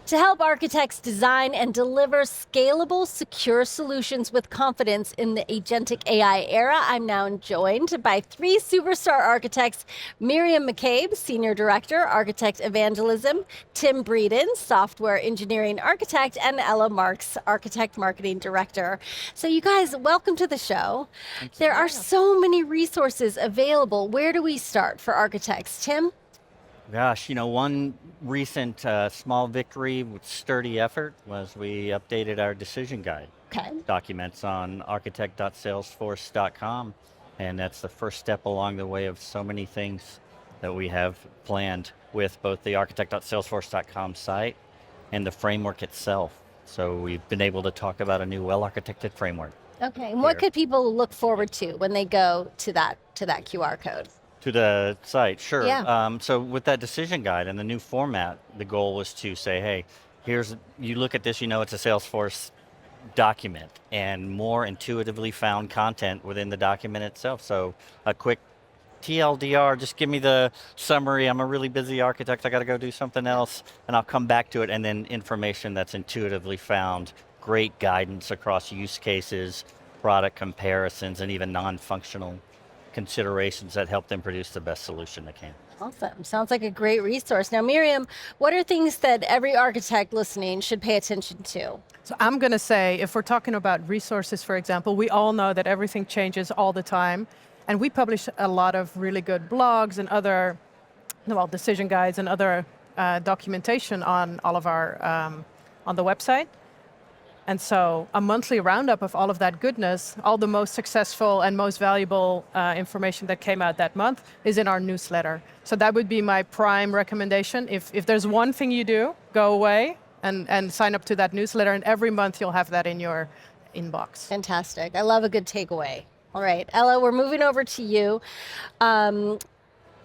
To help architects design and deliver scalable, secure solutions with confidence in the Agentic AI era, I'm now joined by three superstar architects: Miriam McCabe, Senior Director, Architect Evangelism; Tim Breeden, Software Engineering Architect; and Ella Marks, Architect Marketing Director. So you guys, welcome to the show. There are so many resources available. Where do we start for architects? Tim? Gosh, one recent small victory with sturdy effort was we updated our decision guide Okay. documents on architect.salesforce.com, and that's the first step along the way of so many things that we have planned with both the architect.salesforce.com site and the framework itself. So we've been able to talk about a new well-architected framework. Okay, and what could people look forward to when they go to that QR code? To the site, sure. Yeah. So with that decision guide and the new format, the goal was to say, hey, you look at this, it's a Salesforce document and more intuitively found content within the document itself. So a quick TLDR, just give me the summary. I'm a really busy architect, I got to go do something else, and I'll come back to it. And then information that's intuitively found, great guidance across use cases, product comparisons, and even non-functional considerations that help them produce the best solution they can. Awesome. Sounds like a great resource. Now, Miriam, what are things that every architect listening should pay attention to? So I'm going to say, if we're talking about resources, for example, we all know that everything changes all the time. And we publish a lot of really good blogs and other, decision guides and other documentation on all of our, on the website. And so a monthly roundup of all of that goodness, all the most successful and most valuable information that came out that month is in our newsletter. So that would be my prime recommendation. If there's one thing you do, go away and sign up to that newsletter, and every month you'll have that in your inbox. Fantastic. I love a good takeaway. All right, Ella, we're moving over to you.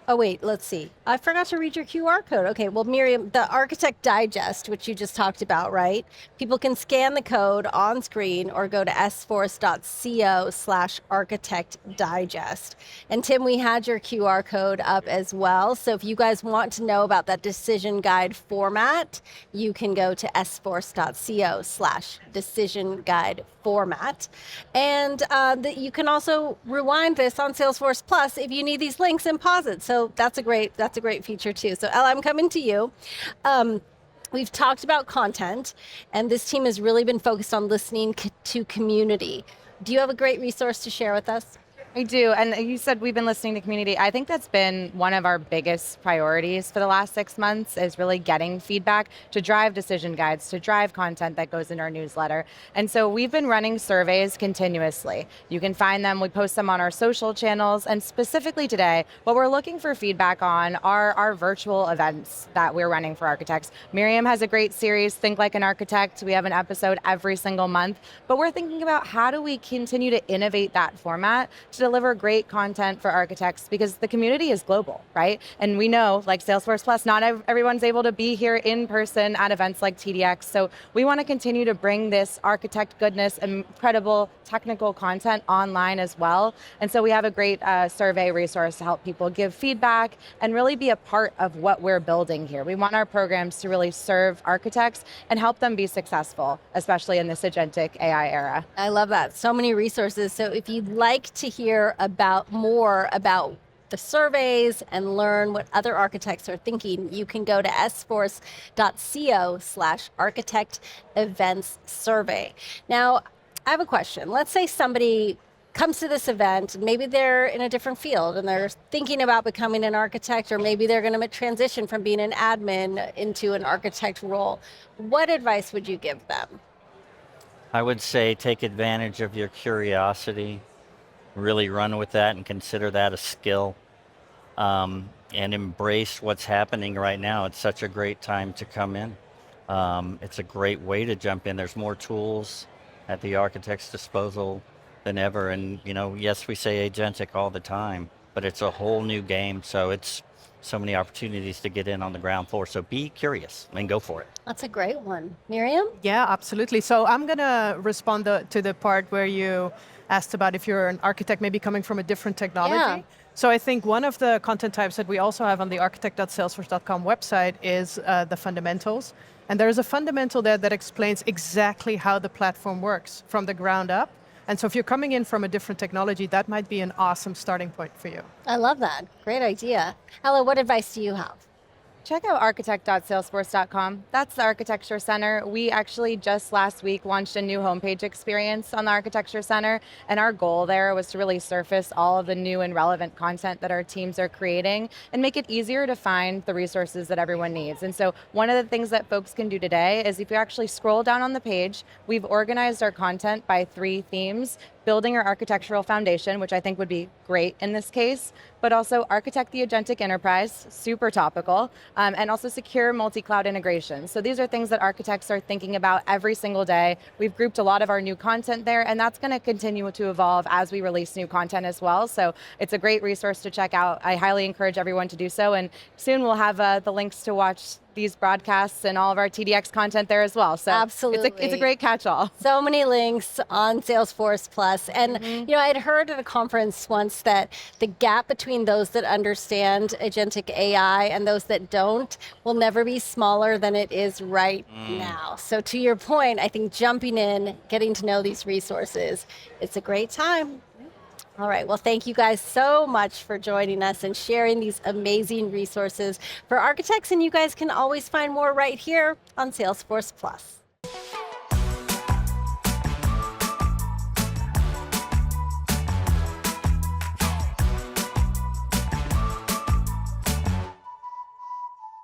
Oh wait, let's see. I forgot to read your QR code. Okay, well Miriam, the Architect Digest, which you just talked about, right? People can scan the code on screen or go to sforce.co/architect digest. And Tim, we had your QR code up as well. So if you guys want to know about that decision guide format, you can go to sforce.co/decision guide format. And you can also rewind this on Salesforce Plus if you need these links and pause it. So that's a great feature too. So Ella, I'm coming to you. We've talked about content, and this team has really been focused on listening to community. Do you have a great resource to share with us? I do, and you said we've been listening to community. I think that's been one of our biggest priorities for the last 6 months, is really getting feedback to drive decision guides, to drive content that goes in our newsletter. And so we've been running surveys continuously. You can find them, we post them on our social channels, and specifically today, what we're looking for feedback on are our virtual events that we're running for architects. Miriam has a great series, Think Like an Architect. We have an episode every single month, but we're thinking about how do we continue to innovate that format to deliver great content for architects, because the community is global, right? And we know, like Salesforce Plus, not everyone's able to be here in person at events like TDX. So we want to continue to bring this architect goodness and incredible technical content online as well. And so we have a great survey resource to help people give feedback and really be a part of what we're building here. We want our programs to really serve architects and help them be successful, especially in this agentic AI era. I love that. So many resources. So if you'd like to hear more about the surveys and learn what other architects are thinking, you can go to sforce.co/architect events survey. Now, I have a question. Let's say somebody comes to this event, maybe they're in a different field and they're thinking about becoming an architect, or maybe they're going to transition from being an admin into an architect role. What advice would you give them? I would say take advantage of your curiosity, really run with that and consider that a skill, and embrace what's happening right now. It's such a great time to come in. It's a great way to jump in. There's more tools at the architect's disposal than ever. And yes, we say agentic all the time, but it's a whole new game. So it's so many opportunities to get in on the ground floor. So be curious and go for it. That's a great one. Miriam? Yeah, absolutely. So I'm going to respond to the part where you asked about if you're an architect maybe coming from a different technology. Yeah. So I think one of the content types that we also have on the architect.salesforce.com website is the fundamentals. And there's a fundamental there that explains exactly how the platform works from the ground up. And so if you're coming in from a different technology, that might be an awesome starting point for you. I love that. Great idea. Ella, what advice do you have? Check out architect.salesforce.com. That's the Architecture Center. We actually just last week launched a new homepage experience on the Architecture Center, and our goal there was to really surface all of the new and relevant content that our teams are creating and make it easier to find the resources that everyone needs. And so one of the things that folks can do today is if you actually scroll down on the page, we've organized our content by 3 themes: building our architectural foundation, which I think would be great in this case, but also architect the agentic enterprise, super topical, and also secure multi-cloud integration. So these are things that architects are thinking about every single day. We've grouped a lot of our new content there, and that's going to continue to evolve as we release new content as well. So it's a great resource to check out. I highly encourage everyone to do so, and soon we'll have the links to watch these broadcasts and all of our TDX content there as well. So Absolutely. it's a great catch-all. So many links on Salesforce Plus. And you know, I'd heard at a conference once that the gap between those that understand agentic AI and those that don't will never be smaller than it is right now. So to your point, I think jumping in, getting to know these resources, it's a great time. All right, well, thank you guys so much for joining us and sharing these amazing resources for architects. And you guys can always find more right here on Salesforce Plus.